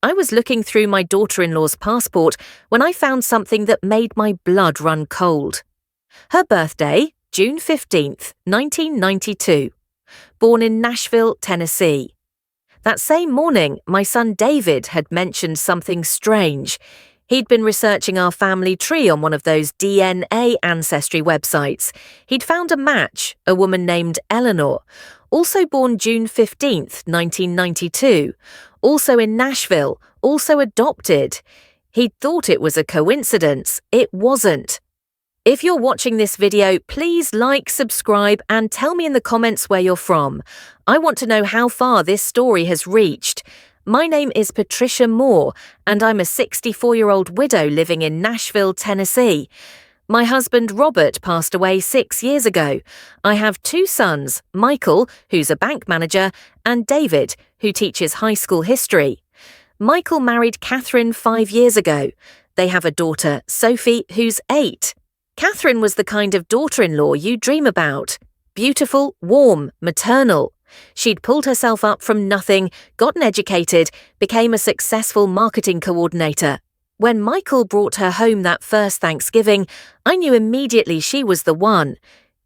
I was looking through my daughter-in-law's passport when I found something that made my blood run cold. Her birthday, June 15th, 1992. Born in Nashville, Tennessee. That same morning, my son David had mentioned something strange. He'd been researching our family tree on one of those DNA ancestry websites. He'd found a match, a woman named Eleanor, also born June 15th, 1992, also in Nashville, also adopted. He'd thought it was a coincidence. It wasn't. If you're watching this video, please like, subscribe, and tell me in the comments where you're from. I want to know how far this story has reached. My name is Patricia Moore, and I'm a 64-year-old widow living in Nashville, Tennessee. My husband Robert passed away 6 years ago. I have 2 sons, Michael, who's a bank manager, and David, who teaches high school history. Michael married Catherine 5 years ago. They have a daughter, Sophie, who's 8. Catherine was the kind of daughter-in-law you dream about. Beautiful, warm, maternal. She'd pulled herself up from nothing, gotten educated, became a successful marketing coordinator. When Michael brought her home that first Thanksgiving, I knew immediately she was the one.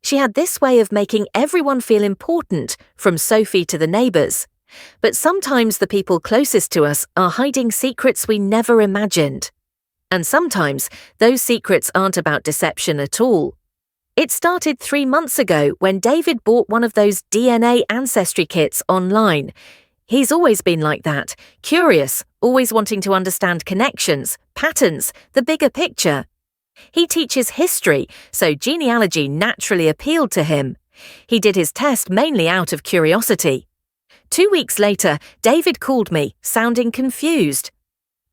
She had this way of making everyone feel important, from Sophie to the neighbors. But sometimes the people closest to us are hiding secrets we never imagined. And sometimes those secrets aren't about deception at all. It started 3 months ago when David bought one of those DNA ancestry kits online. He's always been like that, curious, always wanting to understand connections, patterns, the bigger picture. He teaches history, so genealogy naturally appealed to him. He did his test mainly out of curiosity. 2 weeks later, David called me, sounding confused.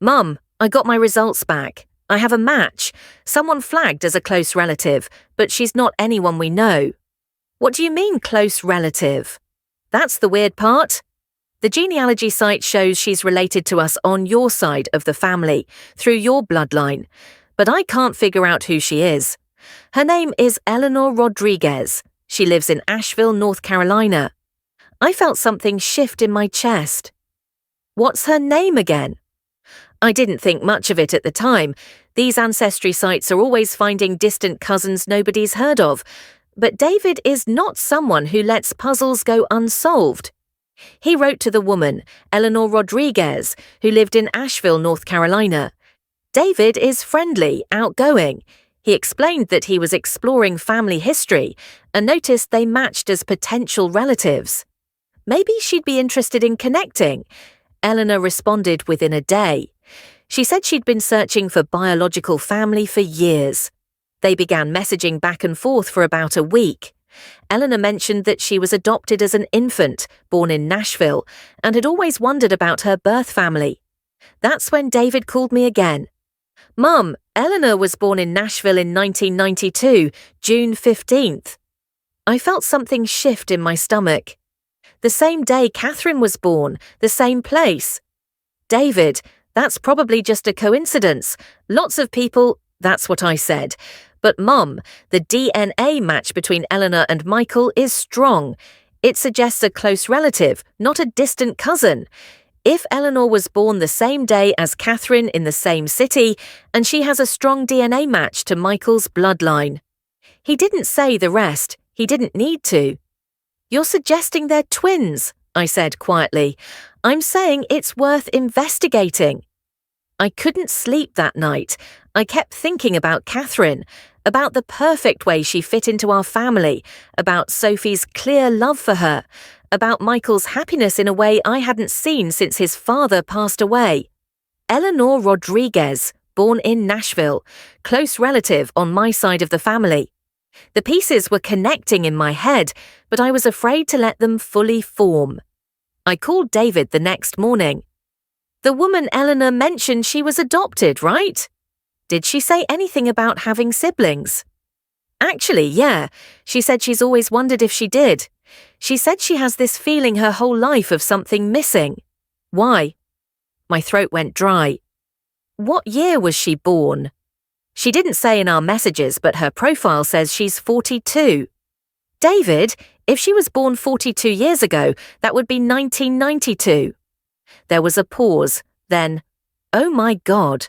"Mum, I got my results back. I have a match. Someone flagged as a close relative, but she's not anyone we know." "What do you mean, close relative?" "That's the weird part. The genealogy site shows she's related to us on your side of the family, through your bloodline, but I can't figure out who she is. Her name is Eleanor Rodriguez. She lives in Asheville, North Carolina." I felt something shift in my chest. "What's her name again?" I didn't think much of it at the time. These ancestry sites are always finding distant cousins nobody's heard of. But David is not someone who lets puzzles go unsolved. He wrote to the woman, Eleanor Rodriguez, who lived in Asheville, North Carolina. David is friendly, outgoing. He explained that he was exploring family history and noticed they matched as potential relatives. Maybe she'd be interested in connecting. Eleanor responded within a day. She said she'd been searching for biological family for years. They began messaging back and forth for about a week. Eleanor mentioned that she was adopted as an infant, born in Nashville, and had always wondered about her birth family. That's when David called me again. "Mum, Eleanor was born in Nashville in 1992, June 15th. I felt something shift in my stomach. The same day Catherine was born, the same place. "David, that's probably just a coincidence. Lots of people," that's what I said. "But Mum, the DNA match between Eleanor and Michael is strong. It suggests a close relative, not a distant cousin. If Eleanor was born the same day as Catherine in the same city, and she has a strong DNA match to Michael's bloodline." He didn't say the rest. He didn't need to. "You're suggesting they're twins," I said quietly. "I'm saying it's worth investigating." I couldn't sleep that night. I kept thinking about Catherine, about the perfect way she fit into our family, about Sophie's clear love for her, about Michael's happiness in a way I hadn't seen since his father passed away. Eleanor Rodriguez, born in Nashville, close relative on my side of the family. The pieces were connecting in my head, but I was afraid to let them fully form. I called David the next morning. "The woman Eleanor mentioned she was adopted, right? Did she say anything about having siblings?" "Actually, yeah. She said she's always wondered if she did. She said she has this feeling her whole life of something missing." "Why?" My throat went dry. "What year was she born?" She didn't say in our messages, but her profile says she's 42. "David, if she was born 42 years ago, that would be 1992. There was a pause. Then, oh my God,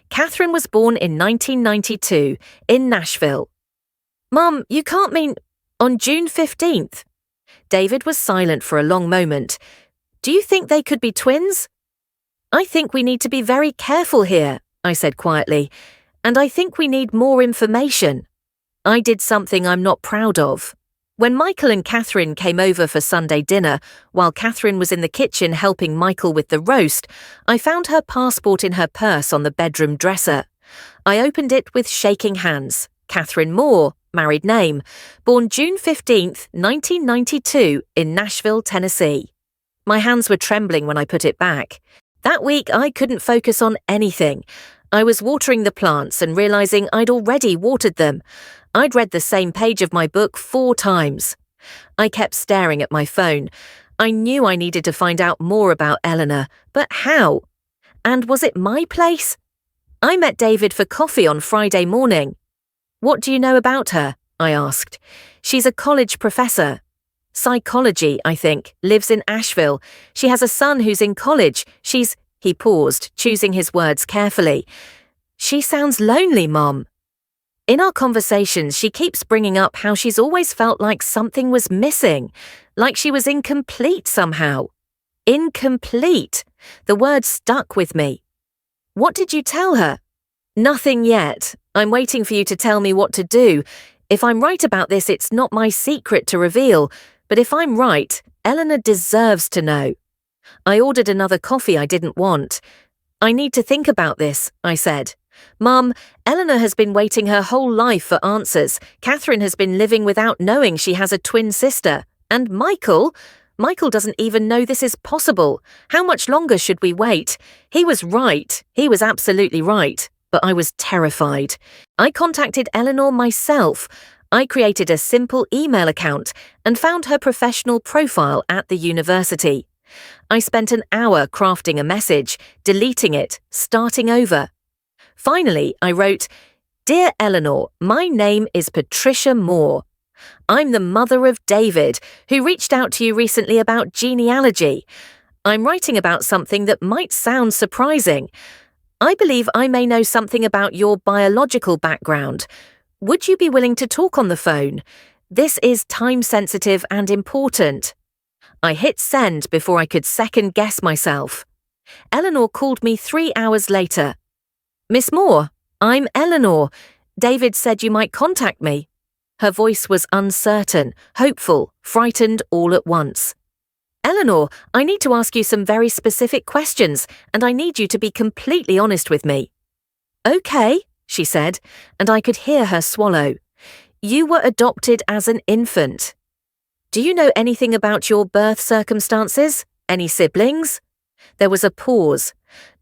Catherine was born in 1992 in Nashville. Mum, you can't mean on June 15th? David was silent for a long moment. Do you think they could be twins? I think we need to be very careful here, I said quietly, and I think we need more information. I did something I'm not proud of. When Michael and Catherine came over for Sunday dinner, while Catherine was in the kitchen helping Michael with the roast, I found her passport in her purse on the bedroom dresser. I opened it with shaking hands. Catherine Moore, married name, born June 15th, 1992 in Nashville, Tennessee. My hands were trembling when I put it back. That week I couldn't focus on anything. I was watering the plants and realizing I'd already watered them. I'd read the same page of my book 4 times. I kept staring at my phone. I knew I needed to find out more about Eleanor, but how? And was it my place? I met David for coffee on Friday morning. What do you know about her? I asked. She's a college professor. Psychology, I think, lives in Asheville. She has a son who's in college. He paused, choosing his words carefully. She sounds lonely, Mom. In our conversations, she keeps bringing up how she's always felt like something was missing, like she was incomplete somehow. Incomplete. The word stuck with me. What did you tell her? Nothing yet. I'm waiting for you to tell me what to do. If I'm right about this, it's not my secret to reveal. But if I'm right, Eleanor deserves to know. I ordered another coffee I didn't want. I need to think about this, I said. Mum, Eleanor has been waiting her whole life for answers. Catherine has been living without knowing she has a twin sister. And Michael doesn't even know this is possible. How much longer should we wait? He was right. He was absolutely right. But I was terrified. I contacted Eleanor myself. I created a simple email account and found her professional profile at the university. I spent an hour crafting a message, deleting it, starting over. Finally, I wrote, Dear Eleanor, my name is Patricia Moore. I'm the mother of David, who reached out to you recently about genealogy. I'm writing about something that might sound surprising. I believe I may know something about your biological background. Would you be willing to talk on the phone? This is time-sensitive and important. I hit send before I could second-guess myself. Eleanor called me 3 hours later. Miss Moore, I'm Eleanor. David said you might contact me. Her voice was uncertain, hopeful, frightened all at once. Eleanor, I need to ask you some very specific questions, and I need you to be completely honest with me. Okay, she said, and I could hear her swallow. You were adopted as an infant. Do you know anything about your birth circumstances? Any siblings? There was a pause.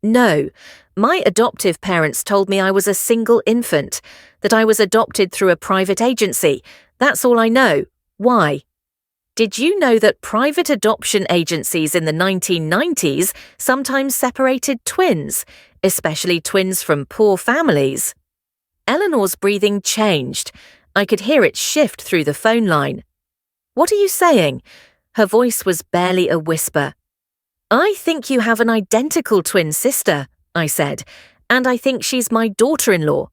No, my adoptive parents told me I was a single infant, that I was adopted through a private agency. That's all I know. Why? Did you know that private adoption agencies in the 1990s sometimes separated twins, especially twins from poor families? Eleanor's breathing changed. I could hear it shift through the phone line. What are you saying? Her voice was barely a whisper. I think you have an identical twin sister, I said, and I think she's my daughter-in-law.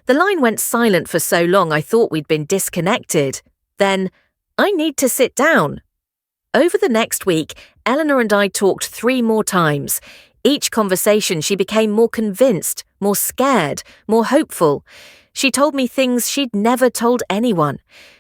The line went silent for so long I thought we'd been disconnected. Then, I need to sit down. Over the next week, Eleanor and I talked 3 more times. Each conversation she became more convinced, more scared, more hopeful. She told me things she'd never told anyone.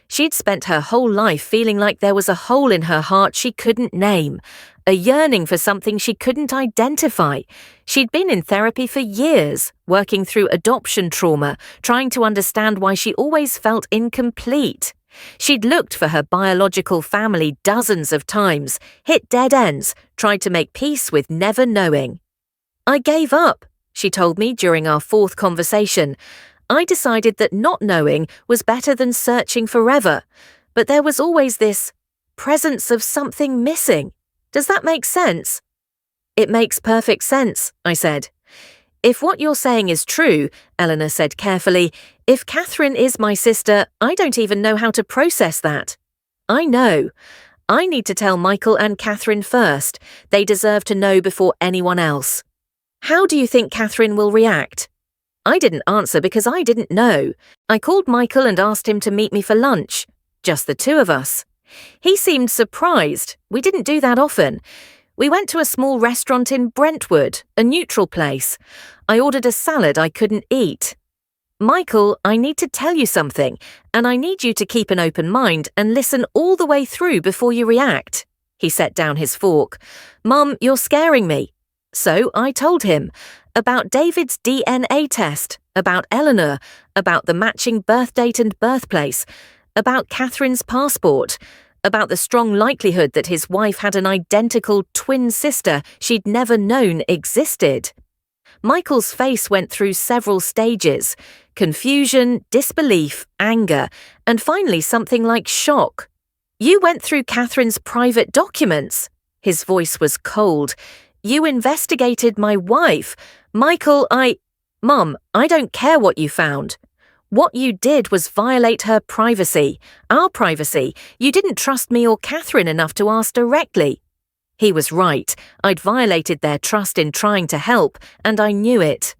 She'd spent her whole life feeling like there was a hole in her heart she couldn't name, a yearning for something she couldn't identify. She'd been in therapy for years, working through adoption trauma, trying to understand why she always felt incomplete. She'd looked for her biological family dozens of times, hit dead ends, tried to make peace with never knowing. I gave up, she told me during our 4th conversation. I decided that not knowing was better than searching forever, but there was always this presence of something missing. Does that make sense? It makes perfect sense, I said. If what you're saying is true, Eleanor said carefully, if Catherine is my sister, I don't even know how to process that. I know. I need to tell Michael and Catherine first. They deserve to know before anyone else. How do you think Catherine will react? I didn't answer because I didn't know. I called Michael and asked him to meet me for lunch. Just the two of us. He seemed surprised. We didn't do that often. We went to a small restaurant in Brentwood, a neutral place. I ordered a salad I couldn't eat. Michael, I need to tell you something, and I need you to keep an open mind and listen all the way through before you react. He set down his fork. Mum, you're scaring me. So I told him about David's DNA test, about Eleanor, about the matching birth date and birthplace, about Catherine's passport, about the strong likelihood that his wife had an identical twin sister she'd never known existed. Michael's face went through several stages: confusion, disbelief, anger, and finally something like shock. You went through Catherine's private documents. His voice was cold. You investigated my wife. Michael, Mum, I don't care what you found. What you did was violate her privacy, our privacy. You didn't trust me or Catherine enough to ask directly. He was right. I'd violated their trust in trying to help, and I knew it.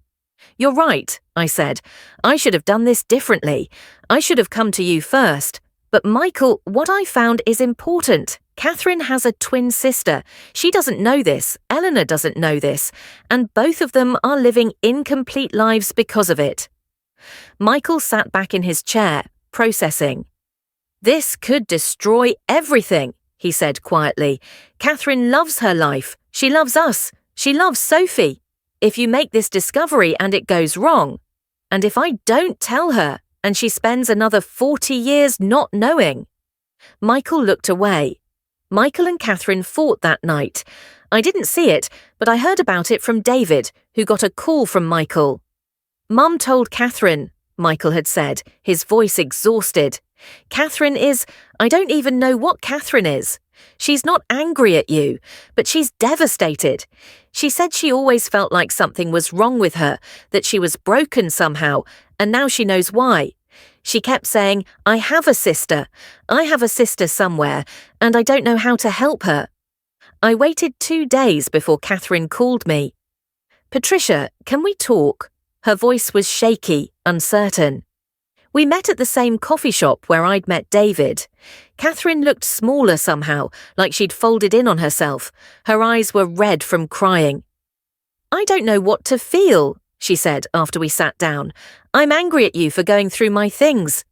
You're right, I said. I should have done this differently. I should have come to you first. But Michael, what I found is important. Catherine has a twin sister. She doesn't know this. Eleanor doesn't know this. And both of them are living incomplete lives because of it. Michael sat back in his chair, processing. This could destroy everything, he said quietly. Catherine loves her life. She loves us. She loves Sophie. If you make this discovery and it goes wrong, and if I don't tell her, and she spends another 40 years not knowing. Michael looked away. Michael and Catherine fought that night. I didn't see it, but I heard about it from David, who got a call from Michael. Mum told Catherine, Michael had said, his voice exhausted. Catherine is, I don't even know what Catherine is. She's not angry at you, but she's devastated. She said she always felt like something was wrong with her, that she was broken somehow, and now she knows why. She kept saying, I have a sister somewhere, and I don't know how to help her. I waited 2 days before Catherine called me. Patricia, can we talk? Her voice was shaky, uncertain. We met at the same coffee shop where I'd met David. Catherine looked smaller somehow, like she'd folded in on herself. Her eyes were red from crying. I don't know what to feel, she said after we sat down. I'm angry at you for going through my things.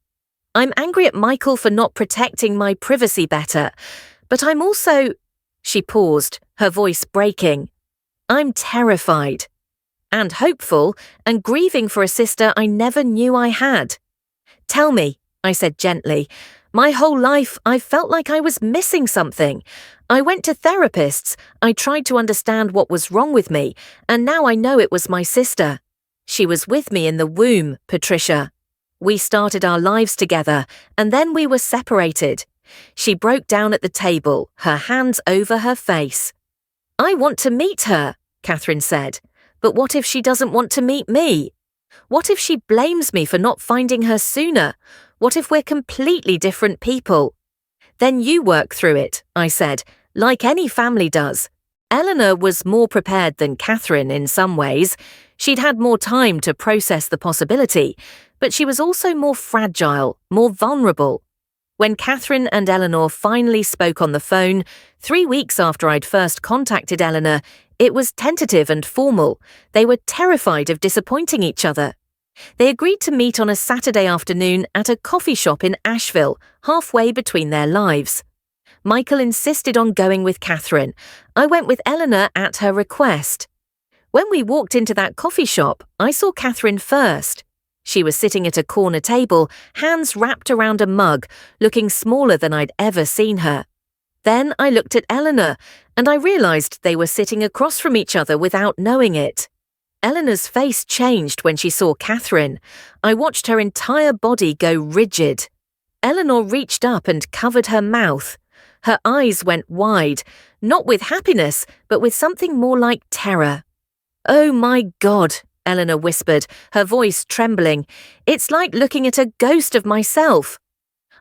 I'm angry at Michael for not protecting my privacy better. But I'm also... She paused, her voice breaking. I'm terrified. And hopeful, and grieving for a sister I never knew I had. Tell me, I said gently. My whole life I've felt like I was missing something. I went to therapists, I tried to understand what was wrong with me, and now I know it was my sister. She was with me in the womb, Patricia. We started our lives together, and then we were separated. She broke down at the table, her hands over her face. I want to meet her, Catherine said. But what if she doesn't want to meet me? What if she blames me for not finding her sooner? What if we're completely different people? Then you work through it, I said, like any family does. Eleanor was more prepared than Catherine in some ways. She'd had more time to process the possibility, but she was also more fragile, more vulnerable. When Catherine and Eleanor finally spoke on the phone, 3 weeks after I'd first contacted Eleanor, it was tentative and formal. They were terrified of disappointing each other. They agreed to meet on a Saturday afternoon at a coffee shop in Asheville, halfway between their lives. Michael insisted on going with Catherine. I went with Eleanor at her request. When we walked into that coffee shop, I saw Catherine first. She was sitting at a corner table, hands wrapped around a mug, looking smaller than I'd ever seen her. Then I looked at Eleanor, and I realized they were sitting across from each other without knowing it. Eleanor's face changed when she saw Catherine. I watched her entire body go rigid. Eleanor reached up and covered her mouth. Her eyes went wide, not with happiness, but with something more like terror. Oh my God, Eleanor whispered, her voice trembling. It's like looking at a ghost of myself.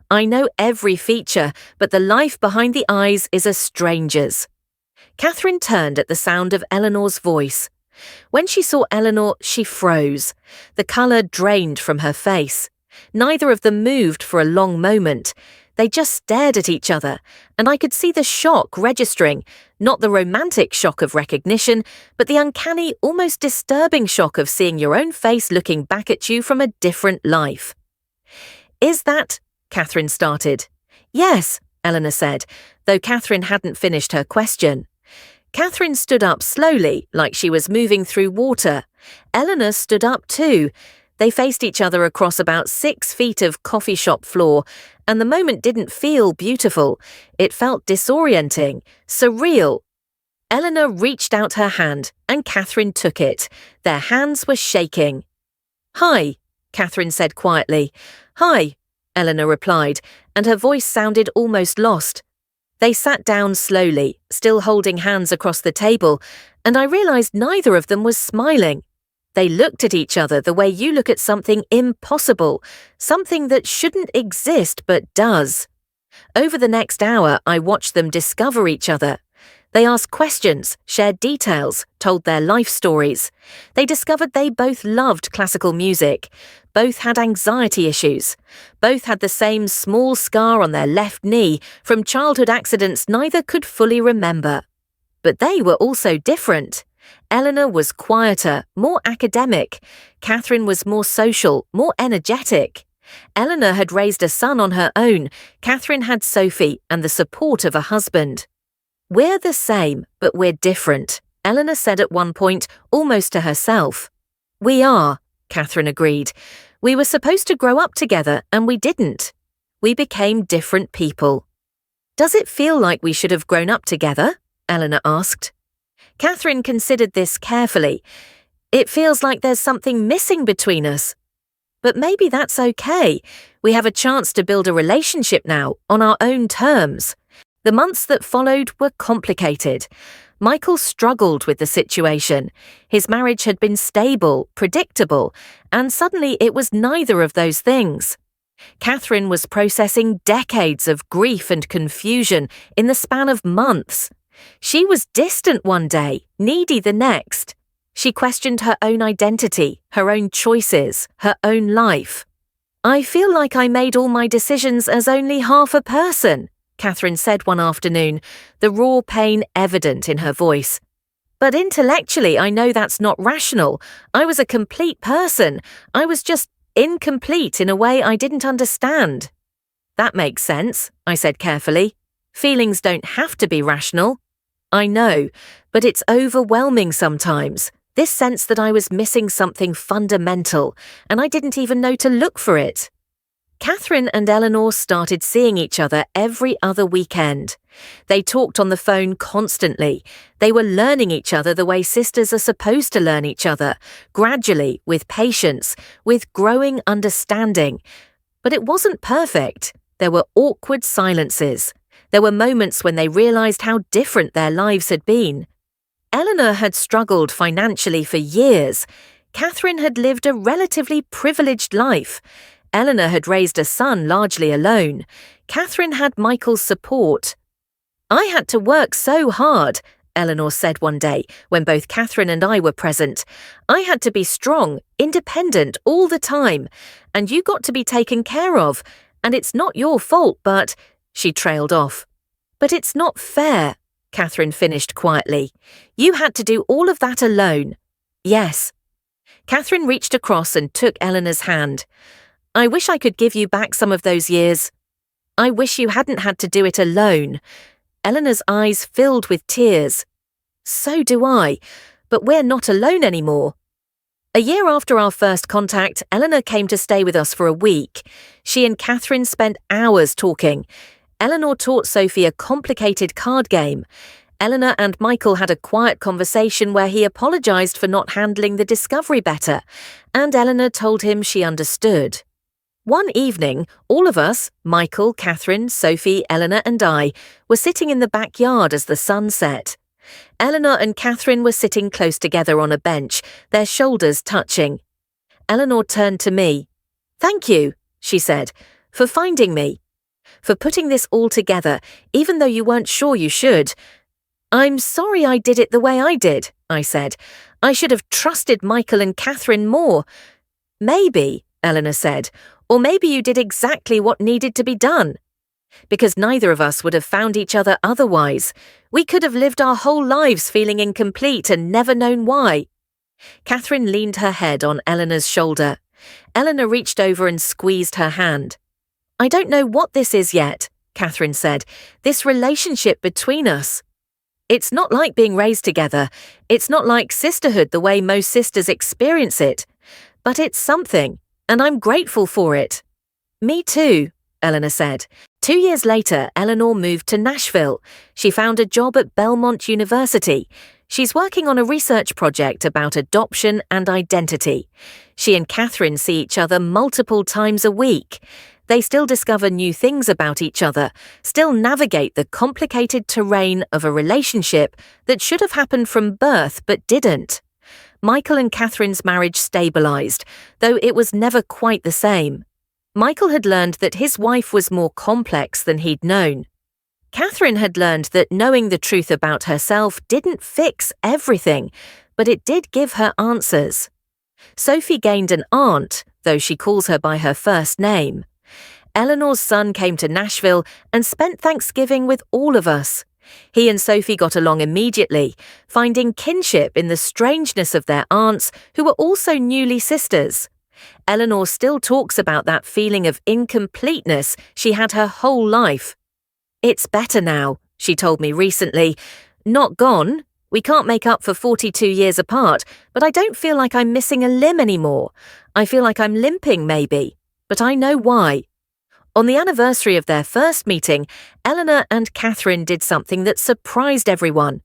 I know every feature, but the life behind the eyes is a stranger's. Catherine turned at the sound of Eleanor's voice. When she saw Eleanor, she froze. The colour drained from her face. Neither of them moved for a long moment. They just stared at each other, and I could see the shock registering, not the romantic shock of recognition, but the uncanny, almost disturbing shock of seeing your own face looking back at you from a different life. "Is that—" Catherine started. "Yes," Eleanor said, though Catherine hadn't finished her question. Catherine stood up slowly, like she was moving through water. Eleanor stood up too. They faced each other across about 6 feet of coffee shop floor, and the moment didn't feel beautiful. It felt disorienting, surreal. Eleanor reached out her hand, and Catherine took it. Their hands were shaking. "Hi," Catherine said quietly. "Hi," Eleanor replied, and her voice sounded almost lost. They sat down slowly, still holding hands across the table, and I realized neither of them was smiling. They looked at each other the way you look at something impossible, something that shouldn't exist but does. Over the next hour, I watched them discover each other. They asked questions, shared details, told their life stories. They discovered they both loved classical music. Both had anxiety issues. Both had the same small scar on their left knee from childhood accidents neither could fully remember. But they were also different. Eleanor was quieter, more academic. Catherine was more social, more energetic. Eleanor had raised a son on her own. Catherine had Sophie and the support of a husband. "We're the same, but we're different," Eleanor said at one point, almost to herself. "We are," Catherine agreed. "We were supposed to grow up together, and we didn't. We became different people." "Does it feel like we should have grown up together?" Eleanor asked. Catherine considered this carefully. "It feels like there's something missing between us. But maybe that's okay. We have a chance to build a relationship now, on our own terms." The months that followed were complicated. Michael struggled with the situation. His marriage had been stable, predictable, and suddenly it was neither of those things. Catherine was processing decades of grief and confusion in the span of months. She was distant one day, needy the next. She questioned her own identity, her own choices, her own life. "I feel like I made all my decisions as only half a person," Catherine said one afternoon, the raw pain evident in her voice. "But intellectually, I know that's not rational. I was a complete person. I was just incomplete in a way I didn't understand." "That makes sense," I said carefully. "Feelings don't have to be rational." "I know, but it's overwhelming sometimes. This sense that I was missing something fundamental, and I didn't even know to look for it." Catherine and Eleanor started seeing each other every other weekend. They talked on the phone constantly. They were learning each other the way sisters are supposed to learn each other, gradually, with patience, with growing understanding. But it wasn't perfect. There were awkward silences. There were moments when they realized how different their lives had been. Eleanor had struggled financially for years. Catherine had lived a relatively privileged life. Eleanor had raised a son largely alone. Catherine had Michael's support. "I had to work so hard," Eleanor said one day when both Catherine and I were present. "I had to be strong, independent all the time. And you got to be taken care of. And it's not your fault, but—" She trailed off. "But it's not fair," Catherine finished quietly. "You had to do all of that alone." "Yes." Catherine reached across and took Eleanor's hand. "I wish I could give you back some of those years. I wish you hadn't had to do it alone." Eleanor's eyes filled with tears. "So do I, but we're not alone anymore." A year after our first contact, Eleanor came to stay with us for a week. She and Catherine spent hours talking. Eleanor taught Sophie a complicated card game. Eleanor and Michael had a quiet conversation where he apologized for not handling the discovery better, and Eleanor told him she understood. One evening, all of us, Michael, Catherine, Sophie, Eleanor and I, were sitting in the backyard as the sun set. Eleanor and Catherine were sitting close together on a bench, their shoulders touching. Eleanor turned to me. "Thank you," she said, "for finding me. For putting this all together, even though you weren't sure you should. I'm sorry I did it the way I did," I said. I should have trusted Michael and Catherine more. Maybe, Eleanor said, or maybe you did exactly what needed to be done. Because neither of us would have found each other otherwise. We could have lived our whole lives feeling incomplete and never known why. Catherine leaned her head on Eleanor's shoulder. Eleanor reached over and squeezed her hand. I don't know what this is yet, Catherine said. This relationship between us. It's not like being raised together. It's not like sisterhood the way most sisters experience it. But it's something, and I'm grateful for it. Me too, Eleanor said. 2 years later, Eleanor moved to Nashville. She found a job at Belmont University. She's working on a research project about adoption and identity. She and Catherine see each other multiple times a week. They still discover new things about each other, still navigate the complicated terrain of a relationship that should have happened from birth but didn't. Michael and Catherine's marriage stabilized, though it was never quite the same. Michael had learned that his wife was more complex than he'd known. Catherine had learned that knowing the truth about herself didn't fix everything, but it did give her answers. Sophie gained an aunt, though she calls her by her first name. Eleanor's son came to Nashville and spent Thanksgiving with all of us. He and Sophie got along immediately, finding kinship in the strangeness of their aunts, who were also newly sisters. Eleanor still talks about that feeling of incompleteness she had her whole life. It's better now, she told me recently. Not gone. We can't make up for 42 years apart, but I don't feel like I'm missing a limb anymore. I feel like I'm limping, maybe, but I know why. On the anniversary of their first meeting, Eleanor and Catherine did something that surprised everyone.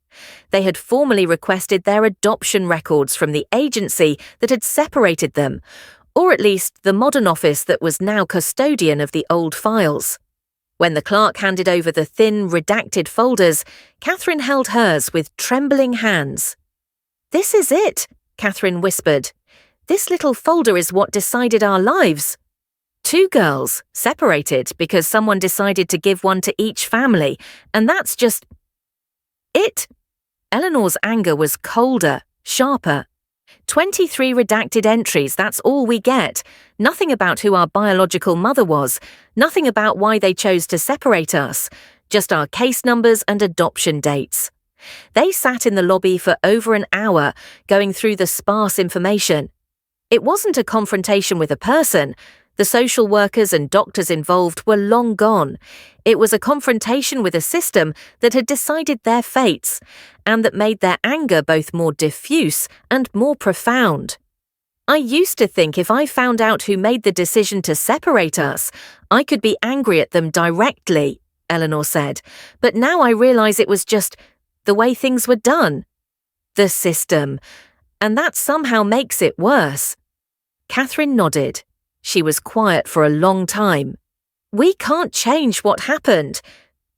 They had formally requested their adoption records from the agency that had separated them, or at least the modern office that was now custodian of the old files. When the clerk handed over the thin, redacted folders, Catherine held hers with trembling hands. "This is it," Catherine whispered. "This little folder is what decided our lives. 2 girls, separated because someone decided to give one to each family, and that's just it." Eleanor's anger was colder, sharper. 23 redacted entries, that's all we get. Nothing about who our biological mother was, nothing about why they chose to separate us, just our case numbers and adoption dates. They sat in the lobby for over an hour, going through the sparse information. It wasn't a confrontation with a person. The social workers and doctors involved were long gone. It was a confrontation with a system that had decided their fates, and that made their anger both more diffuse and more profound. I used to think if I found out who made the decision to separate us, I could be angry at them directly, Eleanor said, but now I realize it was just the way things were done. The system. And that somehow makes it worse. Catherine nodded. She was quiet for a long time. We can't change what happened,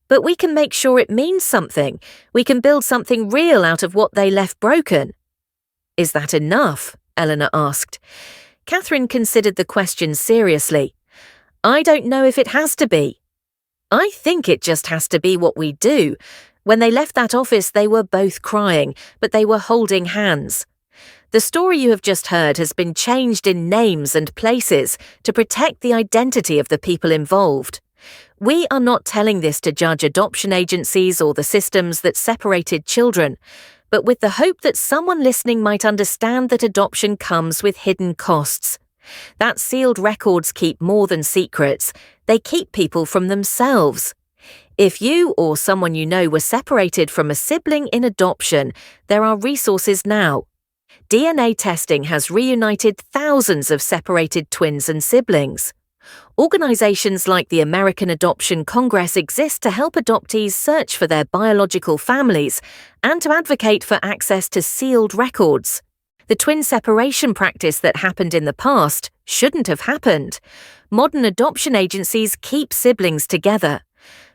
but we can make sure it means something. We can build something real out of what they left broken. Is that enough? Eleanor asked. Catherine considered the question seriously. I don't know if it has to be. I think it just has to be what we do. When they left that office, they were both crying, but they were holding hands. The story you have just heard has been changed in names and places to protect the identity of the people involved. We are not telling this to judge adoption agencies or the systems that separated children, but with the hope that someone listening might understand that adoption comes with hidden costs. That sealed records keep more than secrets. They keep people from themselves. If you or someone you know were separated from a sibling in adoption, there are resources now. DNA testing has reunited thousands of separated twins and siblings. Organizations like the American Adoption Congress exist to help adoptees search for their biological families and to advocate for access to sealed records. The twin separation practice that happened in the past shouldn't have happened. Modern adoption agencies keep siblings together.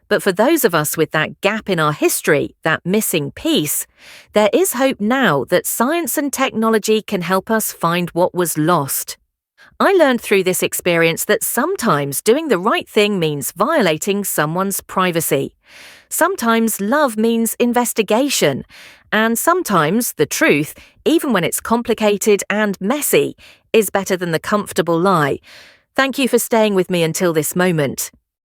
But for those of us with that gap in our history, that missing piece, there is hope now that science and technology can help us find what was lost. I learned through this experience that sometimes doing the right thing means violating someone's privacy. Sometimes love means investigation, and sometimes the truth, even when it's complicated and messy, is better than the comfortable lie. Thank you for staying with me until this moment.